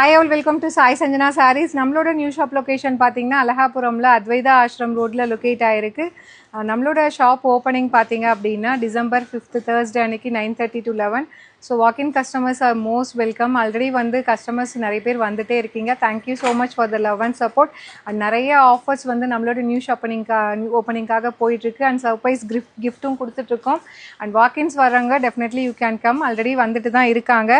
Hi all, welcome to Sai Sanjana Sarees. நம்மளோட new shop location பார்த்தீங்கன்னா அலகாபுரம்ல அத்வைதா ஆஷ்ரம் ரோட்ல locate ஆயிருக்கு. நம்மளோட ஷாப் ஓப்பனிங் பார்த்தீங்க அப்படின்னா டிசம்பர் 5th Thursday அன்னைக்கு 9:30 to 11. So walk in customers are most welcome. Already வந்து கஸ்டமர்ஸ் நிறைய பேர் வந்துட்டே இருக்கீங்க. Thank you so much for the love and support. And நிறைய ஆஃபர்ஸ் வந்து நம்மளோட நியூ ஓப்பனிங்காக போயிட்டுருக்கு. அண்ட் சர்ப்ரைஸ் கிஃப்ட்டும் கொடுத்துட்ருக்கோம். அண்ட் வாக்கின்ஸ் வர்றவங்க definitely you can come. Already வந்துட்டு தான் இருக்காங்க.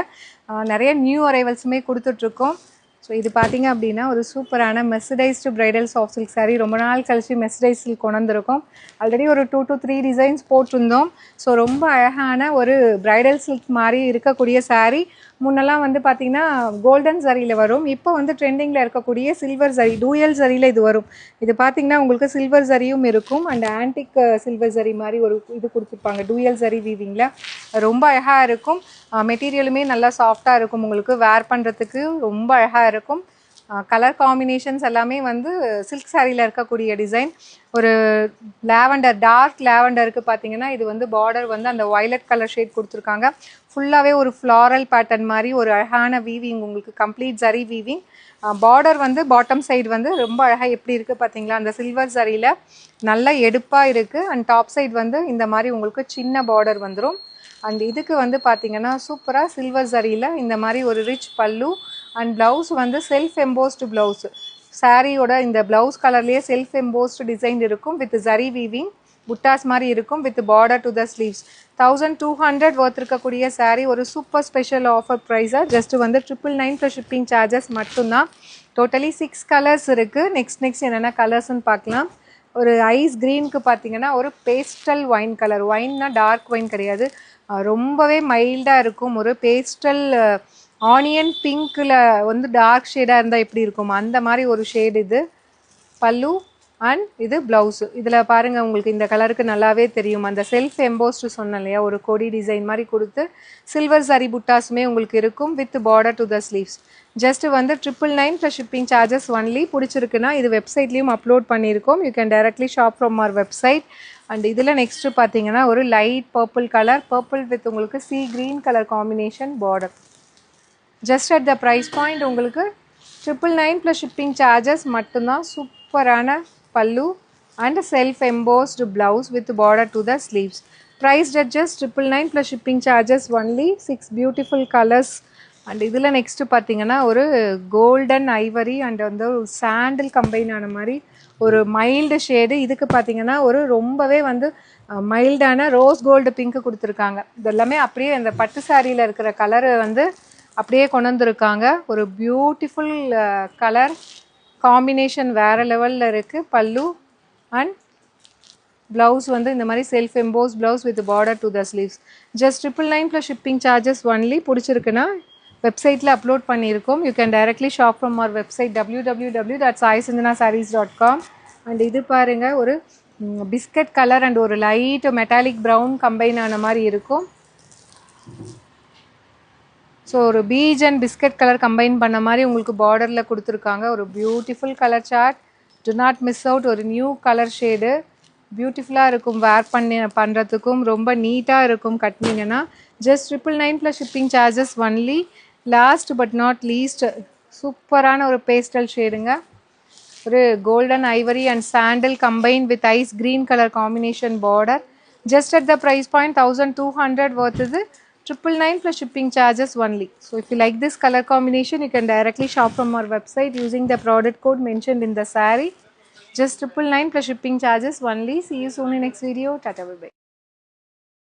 நிறைய நியூ அரைவல்ஸுமே கொடுத்துட்ருக்கோம். ஸோ இது பார்த்தீங்க அப்படின்னா ஒரு சூப்பரான மெர்சடைஸ்டு பிரைடல் சாஃப்ட் சில்க் சாரீ. ரொம்ப நாள் கழிச்சு மெர்சடைஸ் சில்க் கொண்டு வந்திருக்கோம். ஆல்ரெடி ஒரு 2 to 3 டிசைன்ஸ் போட்டிருந்தோம். ஸோ ரொம்ப அழகான ஒரு பிரைடல் சில்க் மாதிரி இருக்கக்கூடிய சாரீ. முன்னெல்லாம் வந்து பார்த்திங்கன்னா கோல்டன் சரியில் வரும். இப்போ வந்து ட்ரெண்டிங்கில் இருக்கக்கூடிய சில்வர் சரி, டூயல் சரியில் இது வரும். இது பார்த்திங்கன்னா உங்களுக்கு சில்வர் சரியும் இருக்கும். அண்ட் ஆன்டிக் சில்வர் சரி மாதிரி ஒரு இது கொடுத்துருப்பாங்க டூயல் சரி வீவிங்கில். ரொம்ப அழகாக இருக்கும். மெட்டீரியலுமே நல்லா சாஃப்டாக இருக்கும். உங்களுக்கு வேர் பண்ணுறதுக்கு ரொம்ப அழகாக இருக்கும். கலர் காம்பினேஷன்ஸ் எல்லாமே வந்து சில்க் சாரியில் இருக்கக்கூடிய டிசைன். ஒரு லாவெண்டர், டார்க் லாவெண்டருக்கு பார்த்தீங்கன்னா இது வந்து பார்டர் வந்து அந்த வயலட் கலர் ஷேட் கொடுத்துருக்காங்க. ஃபுல்லாகவே ஒரு ஃப்ளாரல் பேட்டர்ன் மாதிரி ஒரு அழகான வீவிங், உங்களுக்கு கம்ப்ளீட் சரி வீவிங். பார்டர் வந்து பாட்டம் சைடு வந்து ரொம்ப அழகாக எப்படி இருக்குது பார்த்தீங்களா, அந்த சில்வர் சரியில் நல்லா எடுப்பாக இருக்குது. அண்ட் டாப் சைடு வந்து இந்த மாதிரி உங்களுக்கு சின்ன பார்டர் வந்துடும். அண்ட் இதுக்கு வந்து பார்த்தீங்கன்னா சூப்பராக சில்வர் சரியில் இந்த மாதிரி ஒரு ரிச் பல்லு. அண்ட் ப்ளவுஸ் வந்து செல்ஃப் எம்போஸ்டு ப்ளவுஸு. சாரியோட இந்த ப்ளவுஸ் கலர்லேயே செல்ஃப் எம்போஸ்டு டிசைன் இருக்கும். வித் ஜரி வீவிங் புட்டாஸ் மாதிரி இருக்கும். With border to the sleeves. 1200 worth இருக்கக்கூடிய சாரீ. ஒரு சூப்பர் ஸ்பெஷல் ஆஃபர் ப்ரைஸாக ஜஸ்ட் வந்து 999 ப்ளஸ் ஷிப்பிங் சார்ஜஸ் மட்டும்தான். டோட்டலி 6 கலர்ஸ் இருக்குது. நெக்ஸ்ட் என்னென்ன கலர்ஸ்ன்னு பார்க்கலாம். ஒரு ஐஸ் க்ரீனுக்கு பார்த்தீங்கன்னா ஒரு பேஸ்டல் ஒயின் கலர். ஒயின்னா டார்க் ஒயின் கிடையாது, ரொம்பவே மைல்டாக இருக்கும். ஒரு பேஸ்டல் ஆனியன் பிங்க்கில் வந்து டார்க் ஷேடாக இருந்தால் எப்படி இருக்கும் அந்த மாதிரி ஒரு ஷேடு. இது பல்லு அண்ட் இது ப்ளவுஸு. இதில் பாருங்கள், உங்களுக்கு இந்த கலருக்கு நல்லாவே தெரியும். அந்த செல்ஃப் எம்போஸ்டு சொன்னேன் இல்லையா, ஒரு கொடி டிசைன் மாதிரி கொடுத்து சில்வர் சரி புட்டாஸுமே உங்களுக்கு இருக்கும். With border to the sleeves. Just வந்து 999 ப்ளஸ் ஷிப்பிங் சார்ஜஸ் ஒன்லி. பிடிச்சிருக்குன்னா இது வெப்சைட்லேயும் அப்லோட் பண்ணியிருக்கோம். You can directly shop from our website. And இதில் நெக்ஸ்ட்டு பார்த்தீங்கன்னா ஒரு light purple colour, purple with உங்களுக்கு sea green colour combination border. Just at the price point உங்களுக்கு 999 ப்ளஸ் ஷிப்பிங் சார்ஜஸ் மட்டும்தான். சூப்பரான pallu and self embossed blouse with border to the sleeves. Priced at just 999 plus shipping charges only. 6 beautiful colours. And இதில் next பார்த்தீங்கன்னா ஒரு golden ivory and வந்து ஒரு சாண்டில் combine ஆன மாதிரி ஒரு மைல்டு ஷேடு. இதுக்கு பார்த்தீங்கன்னா ஒரு ரொம்பவே வந்து மைல்டான ரோஸ் கோல்டு பிங்க்கு கொடுத்துருக்காங்க. இதெல்லாமே அப்படியே அந்த பட்டு சாரியில் இருக்கிற கலரு வந்து அப்படியே கொண்டு வந்திருக்காங்க. ஒரு பியூட்டிஃபுல் கலர் காம்பினேஷன் வேறு லெவலில் இருக்குது. பல்லு அண்ட் ப்ளவுஸ் வந்து இந்த மாதிரி self emboss blouse with border to the sleeves. Just 999 plus shipping charges only. பிடிச்சிருக்குன்னா வெப்சைட்டில் அப்லோட் பண்ணியிருக்கோம். You can directly shop from our website www.saisanjanasarees.com. And இது பாருங்கள், ஒரு பிஸ்கட் கலர் அண்ட் ஒரு லைட் மெட்டாலிக் ப்ரௌன் கம்பைன் ஆன மாதிரி இருக்கும். ஸோ ஒரு peach and biscuit colour combine பண்ண மாதிரி உங்களுக்கு பார்டரில் கொடுத்துருக்காங்க. ஒரு beautiful colour chart. Do not miss out. ஒரு நியூ கலர் ஷேடு. பியூட்டிஃபுல்லாக இருக்கும். வேர் பண்ணுறதுக்கும் ரொம்ப நீட்டாக இருக்கும் கட்டினீங்கன்னா. Just 999 plus shipping charges only. Last but not least சூப்பரான ஒரு பேஸ்டல் ஷேடுங்க. ஒரு golden ivory and sandal combine with ice green colour combination border. Just at the price point 1200 worth இது. 999 plus shipping charges only. So if you like this color combination, you can directly shop from our website using the product code mentioned in the saree. Just 999 plus shipping charges only. See you soon in next video. Tata, bye bye.